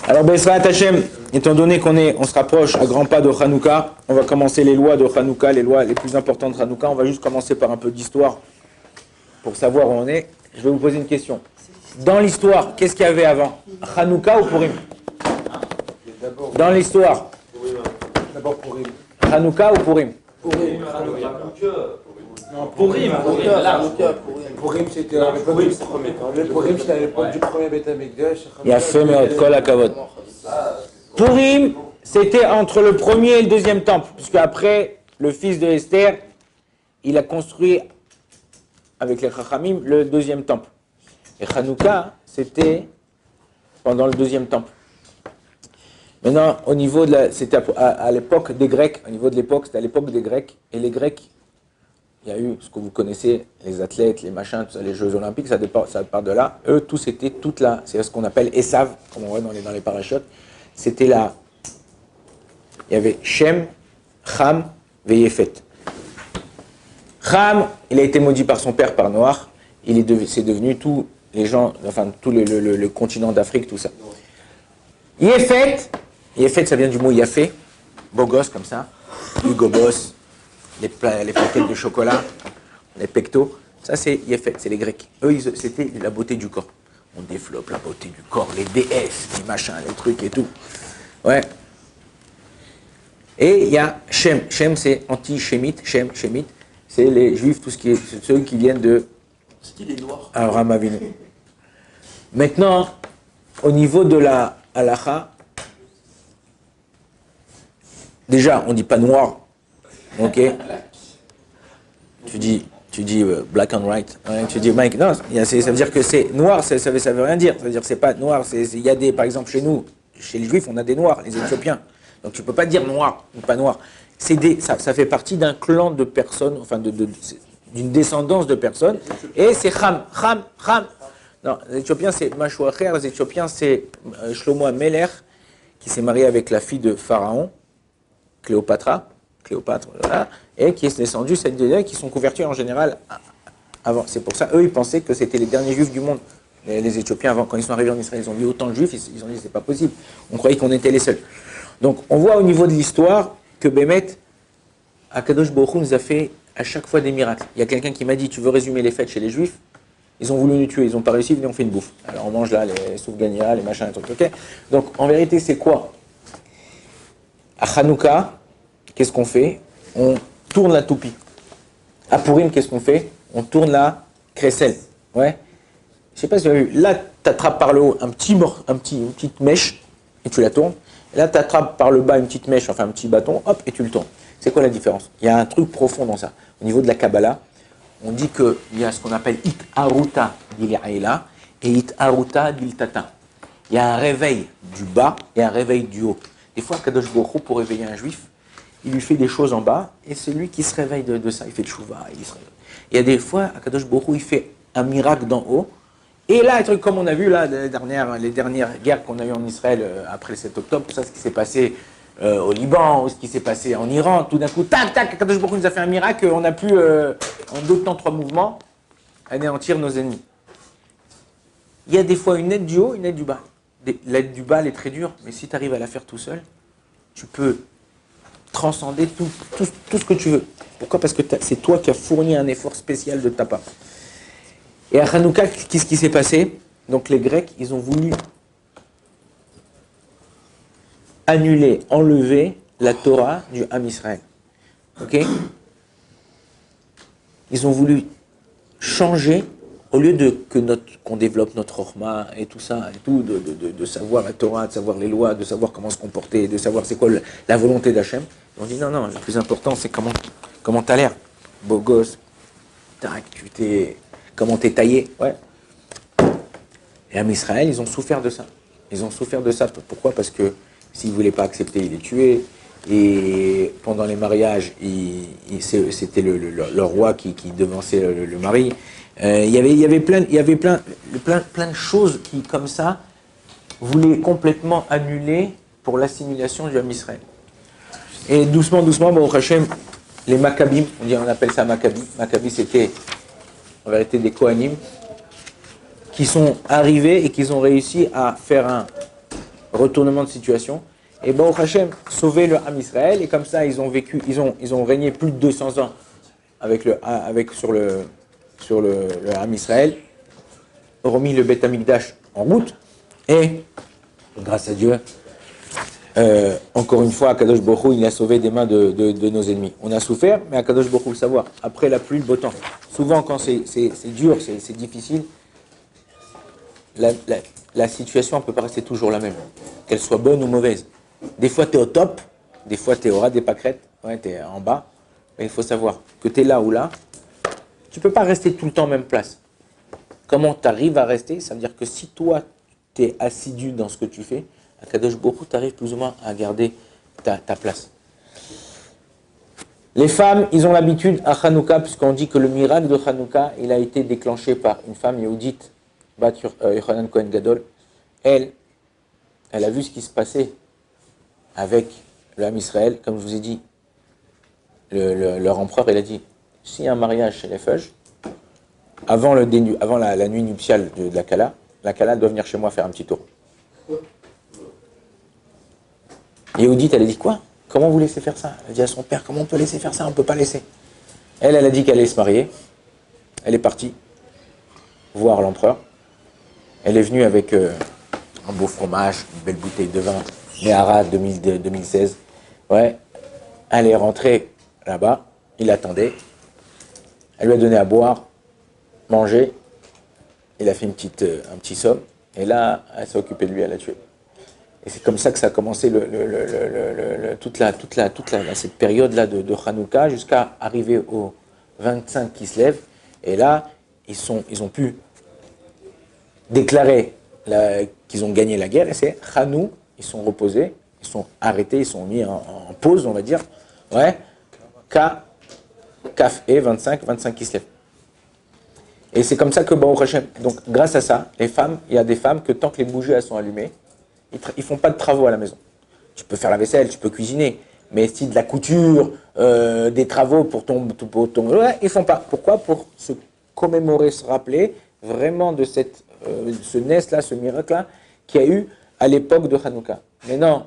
Alors, Bezrat Hashem, étant donné on se rapproche à grands pas de Hanouka, on va commencer les lois de Hanouka, les lois les plus importantes de Hanouka. On va juste commencer par un peu d'histoire pour savoir où on est. Je vais vous poser une question. Dans l'histoire, qu'est-ce qu'il y avait avant? Hanouka ou Purim? Dans l'histoire. D'abord Purim. Hanouka ou Purim? Purim. Non, Purim. Purim, c'était à l'époque c'était à l'époque du premier Beth Amikdash. Il y a fait mais Kol HaKavod. Purim, c'était entre le premier et le deuxième temple, puisque après, le fils de Esther, il a construit avec les Chachamim le deuxième temple. Et Hanouka, c'était pendant le deuxième temple. Maintenant, au niveau de c'était à l'époque des Grecs, au niveau de l'époque, c'était à l'époque des Grecs, et les Grecs, il y a eu ce que vous connaissez, les athlètes, les machins, tout ça, les Jeux Olympiques, ça part de là. Eux, tout c'était toute là, c'est ce qu'on appelle Esav, comme on voit dans les parachutes. C'était là. Il y avait Shem, Ham, Veyefet. Ham, il a été maudit par son père, par Noach. C'est devenu tous les gens, enfin tout le continent d'Afrique, tout ça. Yefet, ça vient du mot Yafé, beau gosse comme ça, Hugo Boss. Les plaquettes de chocolat, les pectos, ça c'est Yefet, c'est les Grecs. Eux, c'était la beauté du corps. On développe la beauté du corps, les déesses, les machins, les trucs et tout. Ouais. Et il y a Shem. Shem, c'est anti-Shemite. Shemite, c'est les Juifs, ceux qui viennent de Abraham Avinu. Maintenant, au niveau de la halacha, déjà, on ne dit pas noir. Ok, tu dis black and white. Ouais, tu dis Mike, non, ça veut dire que c'est noir, ça veut rien dire. Ça veut dire que c'est pas noir. Il y a des, par exemple, chez nous, chez les Juifs, on a des noirs, les Éthiopiens. Donc tu peux pas dire noir ou pas noir. Ça fait partie d'un clan de personnes, enfin d'une descendance de personnes. Et c'est Ham. Non, les Éthiopiens c'est Mashouacher. Les Éthiopiens c'est Shlomo Ameler qui s'est marié avec la fille de Pharaon, Cléopâtre, voilà, et qui est descendu, cette idée qui sont convertis en général avant. C'est pour ça, eux, ils pensaient que c'était les derniers juifs du monde. Les Éthiopiens, avant, quand ils sont arrivés en Israël, ils ont vu autant de juifs, ils ont dit, c'est pas possible. On croyait qu'on était les seuls. Donc, on voit au niveau de l'histoire que Bémet, Akadosh Baruch Hu nous a fait à chaque fois des miracles. Il y a quelqu'un qui m'a dit, tu veux résumer les fêtes chez les juifs? Ils ont voulu nous tuer, ils n'ont pas réussi, venez, on fait une bouffe. Alors, on mange là les soufgania, les machins, les trucs, ok? Donc, en vérité, c'est quoi? À Hanouka, qu'est-ce qu'on fait? On tourne la toupie. À Purim, qu'est-ce qu'on fait? On tourne la crécelle. Ouais. Je sais pas si vous avez vu. Là, tu attrapes par le haut une petite mèche et tu la tournes. Et là, tu attrapes par le bas une petite mèche, enfin un petit bâton, hop, et tu le tournes. C'est quoi la différence? Il y a un truc profond dans ça. Au niveau de la Kabbalah, on dit qu'il y a ce qu'on appelle It Haruta d'Il Aïla et It Haruta d'Il Tata. Il y a un réveil du bas et un réveil du haut. Des fois, Kadosh Baruch Hu, pour réveiller un juif, il lui fait des choses en bas, et c'est lui qui se réveille de ça. Il fait tchouva, il se réveille. Il y a des fois, Akadosh Baruch Hu, il fait un miracle d'en haut, et là, un truc comme on a vu là, les dernières guerres qu'on a eues en Israël après le 7 octobre, tout ça, ce qui s'est passé au Liban, ou ce qui s'est passé en Iran, tout d'un coup, tac, Akadosh Baruch Hu nous a fait un miracle, on a pu, en 2 temps, 3 mouvements, anéantir nos ennemis. Il y a des fois une aide du haut, une aide du bas. L'aide du bas, elle est très dure, mais si tu arrives à la faire tout seul, tu peux transcender tout ce que tu veux. Pourquoi? Parce que c'est toi qui as fourni un effort spécial de ta part. Et à Hanouka, qu'est-ce qui s'est passé? Donc les Grecs, ils ont voulu enlever la Torah du Ham Israël. Ok? Ils ont voulu changer, au lieu qu'on développe notre Orma et tout ça, et tout, de savoir la Torah, de savoir les lois, de savoir comment se comporter, de savoir c'est quoi la volonté d'Hachem, ils ont dit non, le plus important c'est comment t'as l'air. Beau gosse, tac, comment t'es taillé, ouais. Et à Israël, ils ont souffert de ça. Pourquoi? Parce que s'ils ne voulaient pas accepter, ils les tuaient. Et pendant les mariages, c'était le roi qui devançait le mari. Il y avait plein de choses qui, comme ça, voulaient complètement annuler pour l'assimilation du Ham Israël. Et doucement, Baruch Hashem, les Maccabim, on appelle ça Maccabi. Maccabi, c'était en vérité des Kohanim qui sont arrivés et qui ont réussi à faire retournement de situation. Et Baruch Hashem, sauver le Ham Israël, et comme ça, ils ont vécu, ils ont régné plus de 200 ans sur le Ham Israël, remis le Beth Amikdash en route, et grâce à Dieu, encore une fois, Akadosh Baruch Hu, il a sauvé des mains de nos ennemis. On a souffert, mais Akadosh Baruch Hu le savoir. Après la pluie, le beau temps. Souvent, quand c'est dur, c'est difficile, la situation ne peut pas rester toujours la même, qu'elle soit bonne ou mauvaise. Des fois, tu es au top, des fois, tu es au ras des pâquerettes, ouais, tu es en bas. Mais il faut savoir que tu es là ou là, tu ne peux pas rester tout le temps en même place. Comment tu arrives à rester? Ça veut dire que si toi, tu es assidu dans ce que tu fais, à Kadosh Baruch Hu, tu arrives plus ou moins à garder ta place. Les femmes, ils ont l'habitude à Hanouka, puisqu'on dit que le miracle de Hanouka, il a été déclenché par une femme yéhoudite, Bat Yochanan Kohen Gadol. Elle a vu ce qui se passait avec le Ham Israël. Comme je vous ai dit, leur empereur, il a dit, s'il y a un mariage chez les Feuges, avant la nuit nuptiale de la Kala doit venir chez moi faire un petit tour. Yéhoudite, elle a dit quoi? Comment vous laissez faire ça? Elle a dit à son père, comment on peut laisser faire ça? On ne peut pas laisser. Elle a dit qu'elle allait se marier. Elle est partie voir l'empereur. Elle est venue avec un beau fromage, une belle bouteille de vin, Néhara 2016. Ouais. Elle est rentrée là-bas. Il l'attendait. Elle lui a donné à boire, manger. Il a fait un petit somme. Et là, elle s'est occupée de lui, elle l'a tué. Et c'est comme ça que ça a commencé toute cette période-là de Hanouka jusqu'à arriver au 25 qui se lève. Et là, ils ont pu déclarer qu'ils ont gagné la guerre. Et c'est Hanou, ils sont reposés, ils sont arrêtés, ils sont mis en pause, on va dire. Ouais. Kaf et 25 qui se lèvent. Et c'est comme ça que Baruch Hashem, donc grâce à ça, les femmes, il y a des femmes que tant que les bougies elles sont allumées, ils font pas de travaux à la maison. Tu peux faire la vaisselle, tu peux cuisiner, mais si de la couture, des travaux pour ton ouais, ils font pas. Pourquoi? Pour se commémorer, se rappeler vraiment de ce nest-là, ce miracle-là, qu'il y a eu à l'époque de Hanouka. Mais non,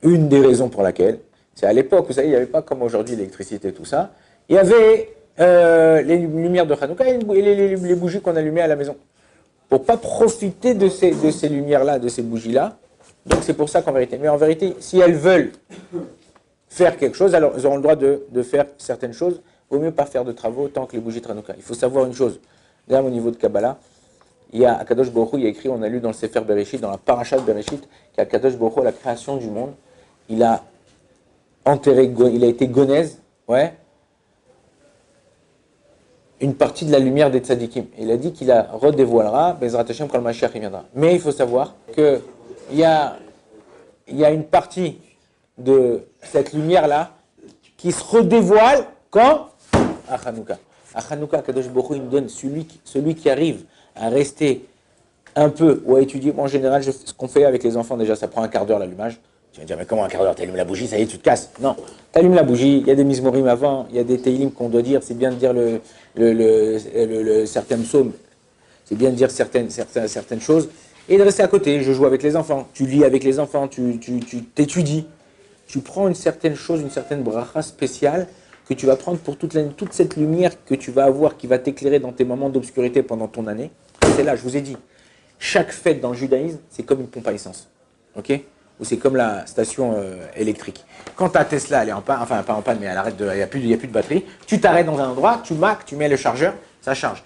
une des raisons pour laquelle, c'est à l'époque, vous savez, il n'y avait pas comme aujourd'hui l'électricité et tout ça, il y avait les lumières de Hanouka et les bougies qu'on allumait à la maison. Pour ne pas profiter de ces lumières-là, de ces bougies-là. Donc c'est pour ça qu'en vérité. Mais en vérité, si elles veulent faire quelque chose, alors elles auront le droit de faire certaines choses. Il vaut mieux pas faire de travaux tant que les bougies de Hanouka. Il faut savoir une chose. D'ailleurs, au niveau de Kabbalah, il y a Akadosh Baruch Hu, il y a écrit, on a lu dans le Sefer Bereshit, dans la Parashat de Bereshit, qu'Akadosh Baruch Hu, la création du monde, il a enterré, il a été gonèse, ouais, une partie de la lumière des tzadikim. Il a dit qu'il la redévoilera, Bezrat Hashem, quand le Mashiach viendra. Mais il faut savoir qu'il y a une partie de cette lumière-là qui se redévoile quand? À Hanouka. À Hanouka, Kadosh Baruch Hu, il me donne celui qui arrive à rester un peu ou à étudier. Moi, en général, ce qu'on fait avec les enfants, déjà, ça prend un quart d'heure l'allumage. Tu vas me dire, mais comment un quart d'heure? Tu allumes la bougie, ça y est, tu te casses. Non, tu allumes la bougie, il y a des mizmorim avant, il y a des teilim qu'on doit dire, c'est bien de dire certains psaumes, c'est bien de dire certaines choses, et de rester à côté. Je joue avec les enfants, tu lis avec les enfants, tu t'étudies, tu prends une certaine chose, une certaine bracha spéciale que tu vas prendre pour toute cette lumière que tu vas avoir, qui va t'éclairer dans tes moments d'obscurité pendant ton année. C'est là, je vous ai dit, chaque fête dans le judaïsme, c'est comme une pompe à essence, ok? Ou c'est comme la station électrique. Quand ta Tesla, elle est en panne, enfin pas en panne, mais elle arrête il n'y a plus de batterie, tu t'arrêtes dans un endroit, tu maques, tu mets le chargeur, ça charge.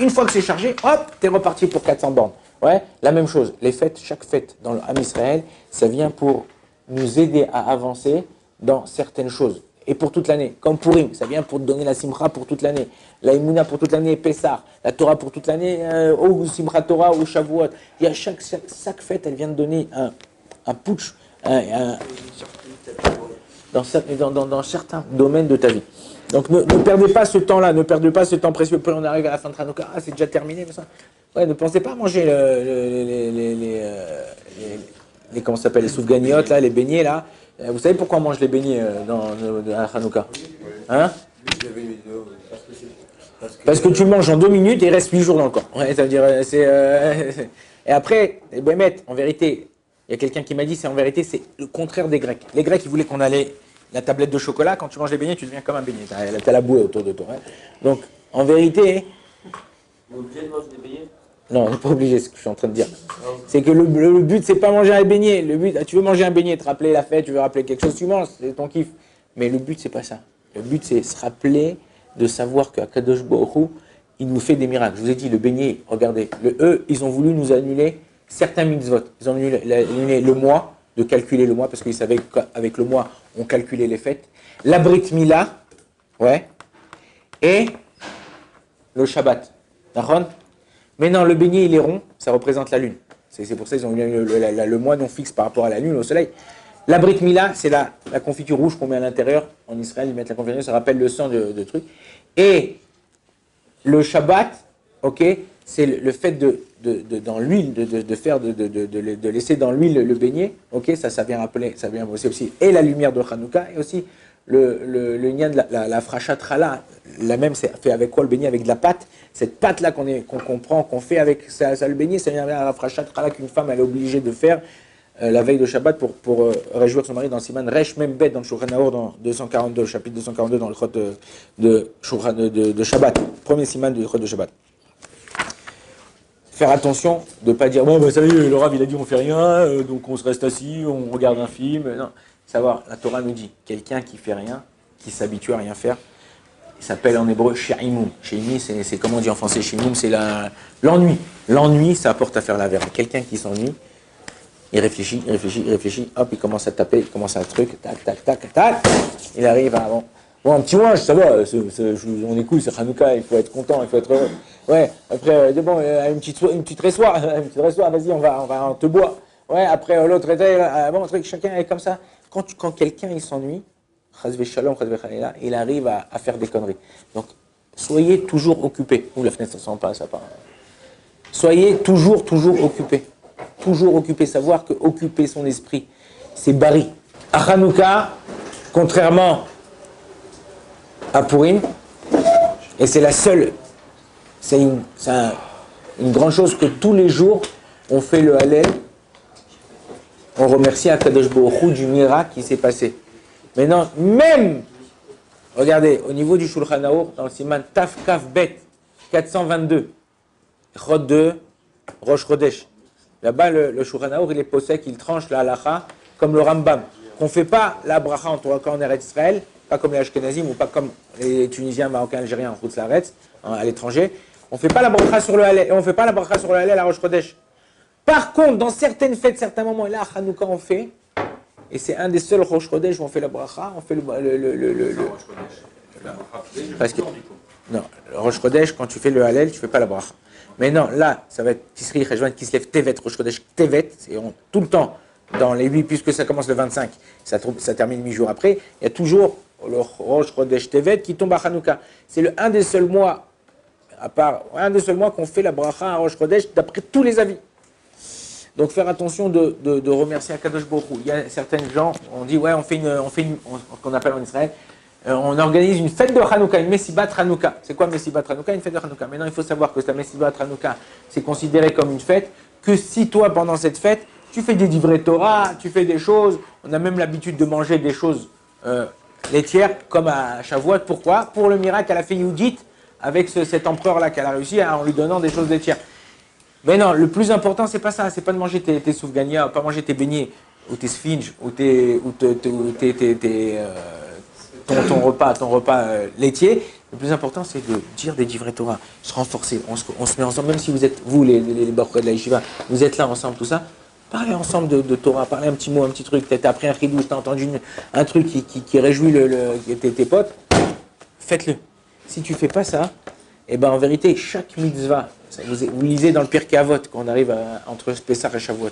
Une fois que c'est chargé, hop, t'es reparti pour 400 bornes. Ouais, la même chose. Les fêtes, chaque fête dans le Ham Israël, ça vient pour nous aider à avancer dans certaines choses. Et pour toute l'année. Comme Purim, ça vient pour te donner la Simcha pour toute l'année. La Emouna pour toute l'année, Pessah. La Torah pour toute l'année, ou Simcha Torah, ou Shavuot. Il y a chaque fête, elle vient de donner un putsch dans certains domaines de ta vie. Donc ne perdez pas ce temps-là, ne perdez pas ce temps précieux. Puis on arrive à la fin de Hanouka, c'est déjà terminé. Mais ça. Ouais, ne pensez pas à manger les comment ça s'appelle, les soufganiotes, là, les beignets là. Vous savez pourquoi on mange les beignets à Hanouka? Hein? Parce que tu manges en 2 minutes et il reste 8 jours dans le corps. Ouais, ça veut dire, Et après, les Bémet, en vérité, il y a quelqu'un qui m'a dit, c'est en vérité, c'est le contraire des Grecs. Les Grecs, ils voulaient qu'on allait la tablette de chocolat. Quand tu manges les beignets, tu deviens comme un beignet. T'as la bouée autour de toi. Hein. Donc, en vérité, On est obligé de manger des beignets? non, on n'est pas obligé, ce que je suis en train de dire. C'est que le but, c'est pas manger un beignet. Le but, tu veux manger un beignet, te rappeler la fête, tu veux rappeler quelque chose, tu manges, c'est ton kiff. Mais le but, c'est pas ça. Le but, c'est se rappeler de savoir qu'à Kadosh Baruch Hu, il nous fait des miracles. Je vous ai dit, le beignet, regardez, eux, ils ont voulu nous annuler certains mitzvot. Ils ont annulé le mois, de calculer le mois, parce qu'ils savaient qu'avec le mois, on calculait les fêtes. La Brit Mila, ouais, et le Shabbat. D'accord ? Mais non, le beignet, il est rond, ça représente la lune. C'est pour ça qu'ils ont mis le mois non fixe par rapport à la lune, au soleil. La Brit Mila, c'est la confiture rouge qu'on met à l'intérieur. En Israël, ils mettent la confiture, ça rappelle le sang de trucs. Et le Shabbat, ok, c'est le fait dans l'huile, de laisser dans l'huile le beignet, ok, ça vient rappeler, ça vient aussi, et la lumière de Hanouka, et aussi le lien de la frachat challah, la même, c'est fait avec quoi le beignet? Avec de la pâte. Cette pâte-là qu'on prend, qu'on fait avec ça le beignet, ça vient avec la frachat challah qu'une femme elle est obligée de faire la veille de Shabbat pour réjouir son mari dans le Siman Resh même bête dans le Shulchan Arour dans 242, chapitre 242 dans le Chot de Shabbat, premier Siman du Chot de Shabbat. Faire attention de ne pas dire bon, bah, ça y est, le Rav il a dit on fait rien, donc on se reste assis, on regarde un film. Non, savoir, la Torah nous dit quelqu'un qui fait rien, qui s'habitue à rien faire, il s'appelle en hébreu She'imoum. She'imoum, c'est comment on dit en français She'imoum, c'est l'ennui. L'ennui, ça apporte à faire la verre. Quelqu'un qui s'ennuie, il réfléchit, hop, il commence à taper, il commence à truc, tac, il arrive à bon, un petit ouinge, ça va, on est cool, c'est Hanouka, il faut être content, il faut être heureux. Ouais, après, bon, une petite ressoir, vas-y, on va, on te boit. Ouais, après, l'autre était, bon, chacun est comme ça. Quand quelqu'un, il s'ennuie, il arrive à faire des conneries. Donc, soyez toujours occupés. Ouh, la fenêtre, ça sent pas, ça part. Soyez toujours occupés. Toujours occupés. Savoir que occuper son esprit, c'est Bari. À Hanouka, contrairement à Purim, et c'est la seule, c'est une grande chose que tous les jours, on fait le Hallel, on remercie Akadosh Baruch Hu du miracle qui s'est passé. Maintenant, même, regardez, au niveau du Shulchan Arour, dans le Siman Taf Kaf Bet 422, Chod 2, Rosh Chodesh. Là-bas, le Shulchan Arour, il est possèque, il tranche la halacha comme le Rambam. Qu'on ne fait pas la bracha en Eretz Israël, pas comme les Ashkenazim ou pas comme les Tunisiens, Marocains, Algériens en Chutz Laaretz, à l'étranger. On ne fait pas la bracha sur le Hallel, et on ne fait pas la bracha sur le Hallel à Rosh Chodesh. Par contre, dans certaines fêtes, certains moments, et là, à Hanouka, on fait, et c'est un des seuls Rosh Chodesh où on fait la bracha, on fait parce que, non, le Rosh Chodesh, quand tu fais le Hallel, tu ne fais pas la bracha. Mais non, là, ça va être Tisri, Cheshvan, Kislev, Tevet, Rosh Chodesh, Tevet, c'est tout le temps, dans les 8, puisque ça commence le 25, ça termine 8 jours après, il y a toujours le Rosh Chodesh Tevet qui tombe à Hanouka. C'est un des seuls mois, qu'on fait la bracha à Rosh Chodesh d'après tous les avis. Donc faire attention de remercier Akadosh Baruch Hu. Il y a certains gens, on dit ouais, on fait qu'on appelle en Israël, on organise une fête de Hanouka, une Messibat Hanouka. C'est quoi Messibat Hanouka? Une fête de Hanouka. Maintenant, il faut savoir que la Messibat Hanouka, c'est considéré comme une fête, que si toi, pendant cette fête, tu fais des divrei Torah, tu fais des choses, on a même l'habitude de manger des choses laitières, comme à Shavuot. Pourquoi? Pour le miracle qu'elle a fait Yudit avec cet empereur-là qu'elle a réussi en lui donnant des choses laitières. Mais non, le plus important, c'est pas ça, c'est pas de manger tes soufgania, pas manger tes beignets, ou tes sphinges, ou ton repas laitier. Le plus important, c'est de dire des divrei Torah, se renforcer, on se met ensemble, même si vous êtes, vous, les Baruch de la Yeshiva, vous êtes là ensemble, tout ça, parlez ensemble de Torah, parlez un petit mot, un petit truc, t'as appris un chidouche, t'as entendu un truc qui réjouit tes potes, faites-le. Si tu fais pas ça, eh ben en vérité, chaque mitzvah, vous lisez dans le Pirkei Avot, quand on arrive entre Pessah et Shavuot,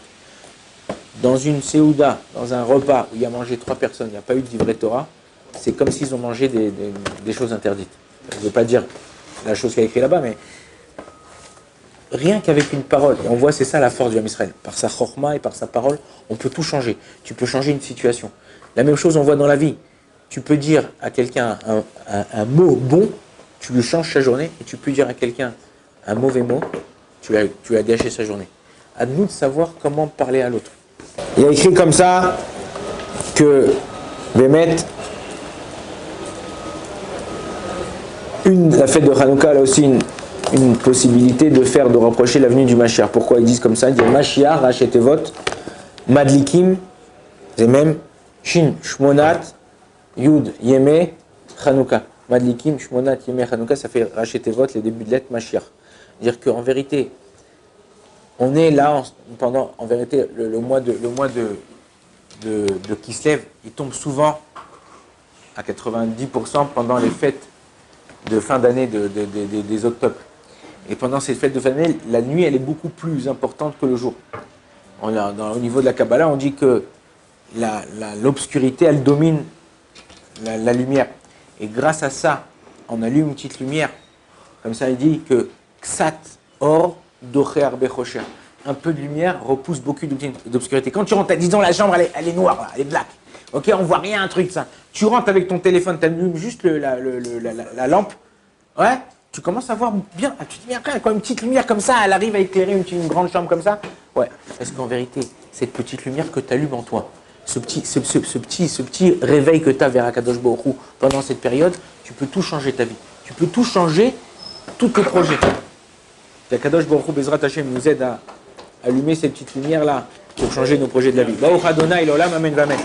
dans une Seouda, dans un repas où il y a mangé 3 personnes, il n'y a pas eu de divrei Torah, c'est comme s'ils ont mangé des choses interdites. Je ne veux pas dire la chose qu'il y a écrit là-bas, mais rien qu'avec une parole, et on voit c'est ça la force du Ham Israël, par sa chorma et par sa parole, on peut tout changer. Tu peux changer une situation. La même chose on voit dans la vie. Tu peux dire à quelqu'un un mot bon, tu lui changes sa journée, et tu peux dire à quelqu'un un mauvais mot, tu as gâché sa journée. À nous de savoir comment parler à l'autre. Il y a écrit comme ça que Bémet, la fête de Hanouka a aussi une possibilité de rapprocher la venue du Mashiach. Pourquoi ils disent comme ça? Ils disent Mashiach, Rachetevot, Madlikim, Zemem, Shin, Shmonat, Yud, Yeme, Hanouka. Madlikim, Shmonat, Yeme, Hanouka, ça fait Rachetevot, les débuts de lettres Mashiach. C'est-à-dire qu'en vérité, on est là, en vérité, le mois de Kislev, il tombe souvent à 90% pendant les fêtes de fin d'année des octobre. Et pendant ces fêtes de fin d'année, la nuit, elle est beaucoup plus importante que le jour. Au niveau de la Kabbalah, on dit que l'obscurité, elle domine la lumière. Et grâce à ça, on allume une petite lumière. Comme ça, il dit que Ksat Or Doché Arbe Chosher. Un peu de lumière repousse beaucoup d'obscurité. Quand tu rentres, disons la chambre, elle est noire, là, elle est black. Ok, on voit rien, un truc ça. Tu rentres avec ton téléphone, tu allumes juste la lampe. Ouais, tu commences à voir bien. Tu te dis, après, quand une petite lumière comme ça, elle arrive à éclairer une grande chambre comme ça. Ouais, parce qu'en vérité, cette petite lumière que tu allumes en toi, ce petit réveil que tu as vers Akadosh Baruch Hu pendant cette période, tu peux tout changer ta vie. Tu peux tout changer, tous tes projets. Akadosh Baruch Hu, Bezrat Hashem, nous aide à allumer ces petites lumières-là pour changer nos projets de la vie. Baruch Adonai, l'olam, amen, vamen.